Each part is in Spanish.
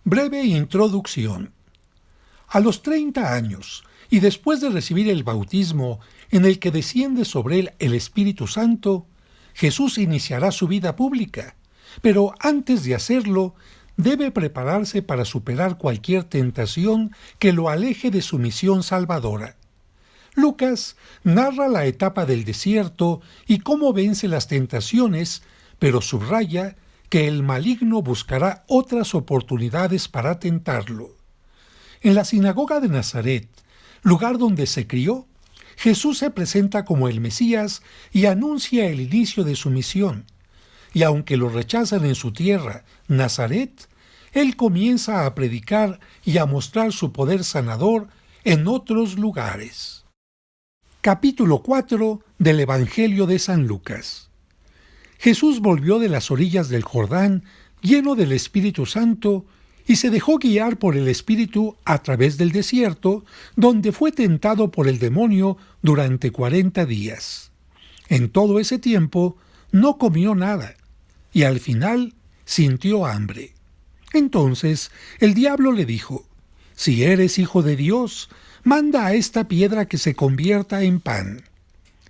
Breve introducción. A los 30 años, y después de recibir el bautismo en el que desciende sobre él el Espíritu Santo, Jesús iniciará su vida pública, pero antes de hacerlo, debe prepararse para superar cualquier tentación que lo aleje de su misión salvadora. Lucas narra la etapa del desierto y cómo vence las tentaciones, pero subraya que el maligno buscará otras oportunidades para tentarlo. En la sinagoga de Nazaret, lugar donde se crió, Jesús se presenta como el Mesías y anuncia el inicio de su misión. Y aunque lo rechazan en su tierra, Nazaret, él comienza a predicar y a mostrar su poder sanador en otros lugares. Capítulo 4 del Evangelio de San Lucas. Jesús volvió de las orillas del Jordán, lleno del Espíritu Santo, y se dejó guiar por el Espíritu a través del desierto, donde fue tentado por el demonio durante 40 días. En todo ese tiempo no comió nada, y al final sintió hambre. Entonces el diablo le dijo: «Si eres hijo de Dios, manda a esta piedra que se convierta en pan».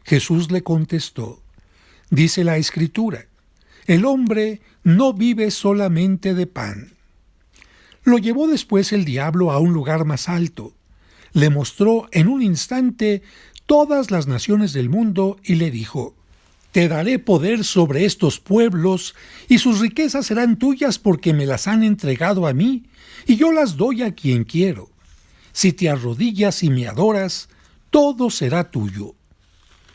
Jesús le contestó: «Dice la Escritura, el hombre no vive solamente de pan». Lo llevó después el diablo a un lugar más alto. Le mostró en un instante todas las naciones del mundo y le dijo: «Te daré poder sobre estos pueblos, y sus riquezas serán tuyas porque me las han entregado a mí, y yo las doy a quien quiero. Si te arrodillas y me adoras, todo será tuyo».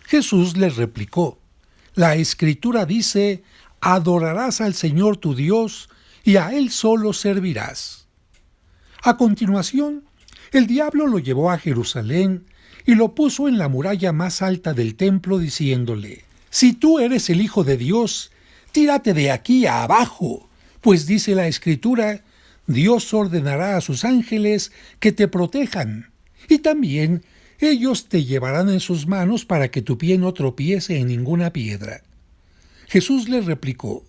Jesús le replicó: «La Escritura dice, adorarás al Señor tu Dios, y a Él solo servirás». A continuación, el diablo lo llevó a Jerusalén y lo puso en la muralla más alta del templo, diciéndole: «Si tú eres el Hijo de Dios, tírate de aquí a abajo, pues dice la Escritura, Dios ordenará a sus ángeles que te protejan, y también ellos te llevarán en sus manos para que tu pie no tropiece en ninguna piedra». Jesús le replicó: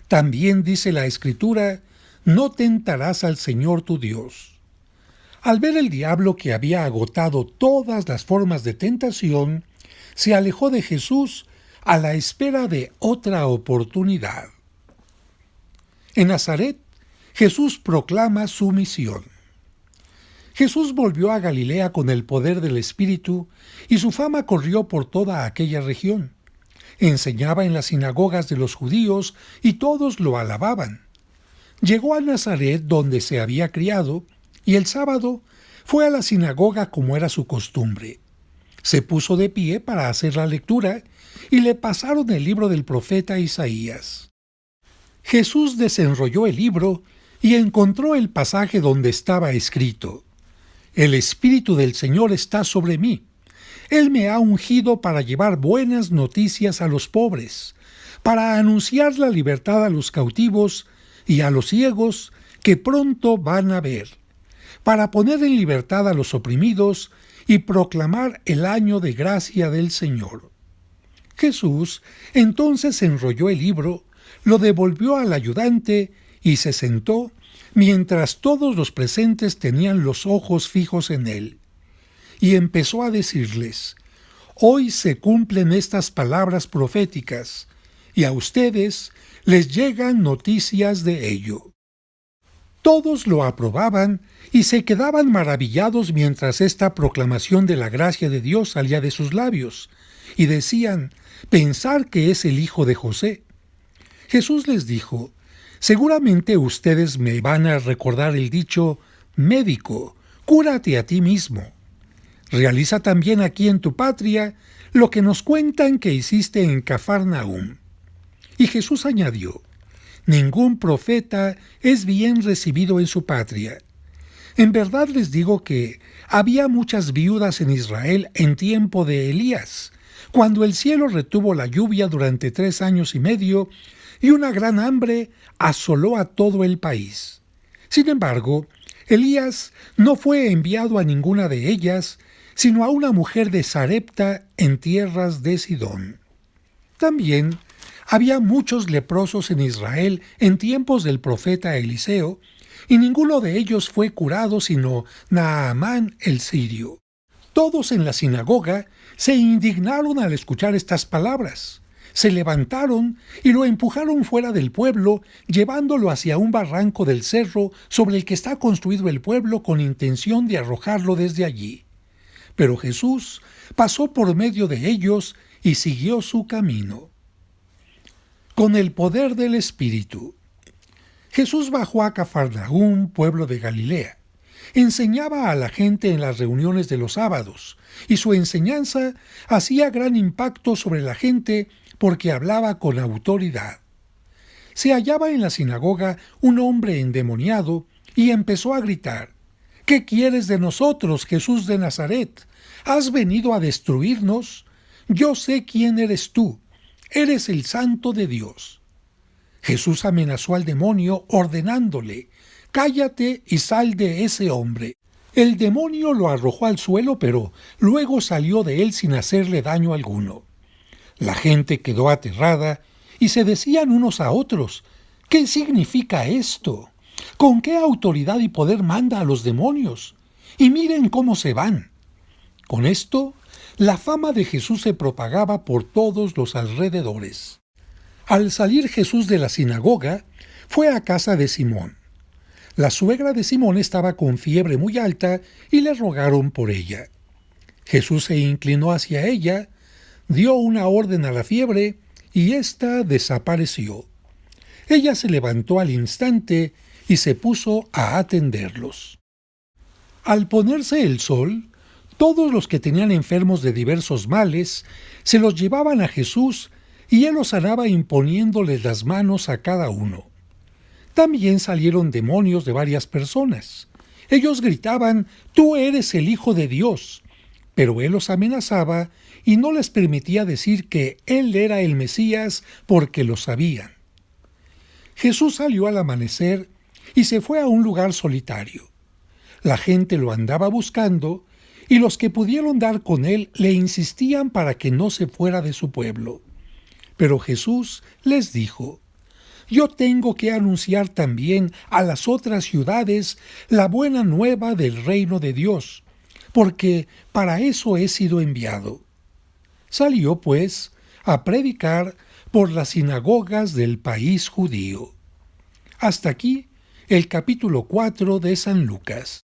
«También dice la Escritura, no tentarás al Señor tu Dios». Al ver el diablo que había agotado todas las formas de tentación, se alejó de Jesús a la espera de otra oportunidad. En Nazaret, Jesús proclama su misión. Jesús volvió a Galilea con el poder del Espíritu, y su fama corrió por toda aquella región. Enseñaba en las sinagogas de los judíos y todos lo alababan. Llegó a Nazaret, donde se había criado, y el sábado fue a la sinagoga como era su costumbre. Se puso de pie para hacer la lectura y le pasaron el libro del profeta Isaías. Jesús desenrolló el libro y encontró el pasaje donde estaba escrito: «El Espíritu del Señor está sobre mí. Él me ha ungido para llevar buenas noticias a los pobres, para anunciar la libertad a los cautivos y a los ciegos que pronto van a ver, para poner en libertad a los oprimidos y proclamar el año de gracia del Señor». Jesús entonces enrolló el libro, lo devolvió al ayudante y se sentó, mientras todos los presentes tenían los ojos fijos en él. Y empezó a decirles: «Hoy se cumplen estas palabras proféticas, y a ustedes les llegan noticias de ello». Todos lo aprobaban y se quedaban maravillados mientras esta proclamación de la gracia de Dios salía de sus labios, y decían: «Pensar que es el hijo de José». Jesús les dijo: «Seguramente ustedes me van a recordar el dicho: médico, cúrate a ti mismo. Realiza también aquí en tu patria lo que nos cuentan que hiciste en Cafarnaúm». Y Jesús añadió: «Ningún profeta es bien recibido en su patria. En verdad les digo que había muchas viudas en Israel en tiempo de Elías, cuando el cielo retuvo la lluvia durante 3 años y medio, y una gran hambre asoló a todo el país. Sin embargo, Elías no fue enviado a ninguna de ellas, sino a una mujer de Sarepta en tierras de Sidón. También había muchos leprosos en Israel en tiempos del profeta Eliseo, y ninguno de ellos fue curado sino Naamán el sirio. Todos en la sinagoga se indignaron al escuchar estas palabras. Se levantaron y lo empujaron fuera del pueblo, llevándolo hacia un barranco del cerro sobre el que está construido el pueblo con intención de arrojarlo desde allí. Pero Jesús pasó por medio de ellos y siguió su camino. Con el poder del Espíritu. Jesús bajó a Cafarnaúm, pueblo de Galilea. Enseñaba a la gente en las reuniones de los sábados, y su enseñanza hacía gran impacto sobre la gente porque hablaba con autoridad. Se hallaba en la sinagoga un hombre endemoniado y empezó a gritar: «¿Qué quieres de nosotros, Jesús de Nazaret? ¿Has venido a destruirnos? Yo sé quién eres tú. Eres el Santo de Dios». Jesús amenazó al demonio ordenándole: «Cállate y sal de ese hombre». El demonio lo arrojó al suelo, pero luego salió de él sin hacerle daño alguno. La gente quedó aterrada y se decían unos a otros: «¿Qué significa esto? ¿Con qué autoridad y poder manda a los demonios? Y miren cómo se van». Con esto, la fama de Jesús se propagaba por todos los alrededores. Al salir Jesús de la sinagoga, fue a casa de Simón. La suegra de Simón estaba con fiebre muy alta y le rogaron por ella. Jesús se inclinó hacia ella, dio una orden a la fiebre y ésta desapareció. Ella se levantó al instante y se puso a atenderlos. Al ponerse el sol, todos los que tenían enfermos de diversos males se los llevaban a Jesús y él los sanaba imponiéndoles las manos a cada uno. También salieron demonios de varias personas. Ellos gritaban: «Tú eres el Hijo de Dios», pero él los amenazaba y no les permitía decir que él era el Mesías porque lo sabían. Jesús salió al amanecer y se fue a un lugar solitario. La gente lo andaba buscando y los que pudieron dar con él le insistían para que no se fuera de su pueblo. Pero Jesús les dijo: «Yo tengo que anunciar también a las otras ciudades la buena nueva del reino de Dios, porque para eso he sido enviado». Salió, pues, a predicar por las sinagogas del país judío. Hasta aquí el capítulo 4 de San Lucas.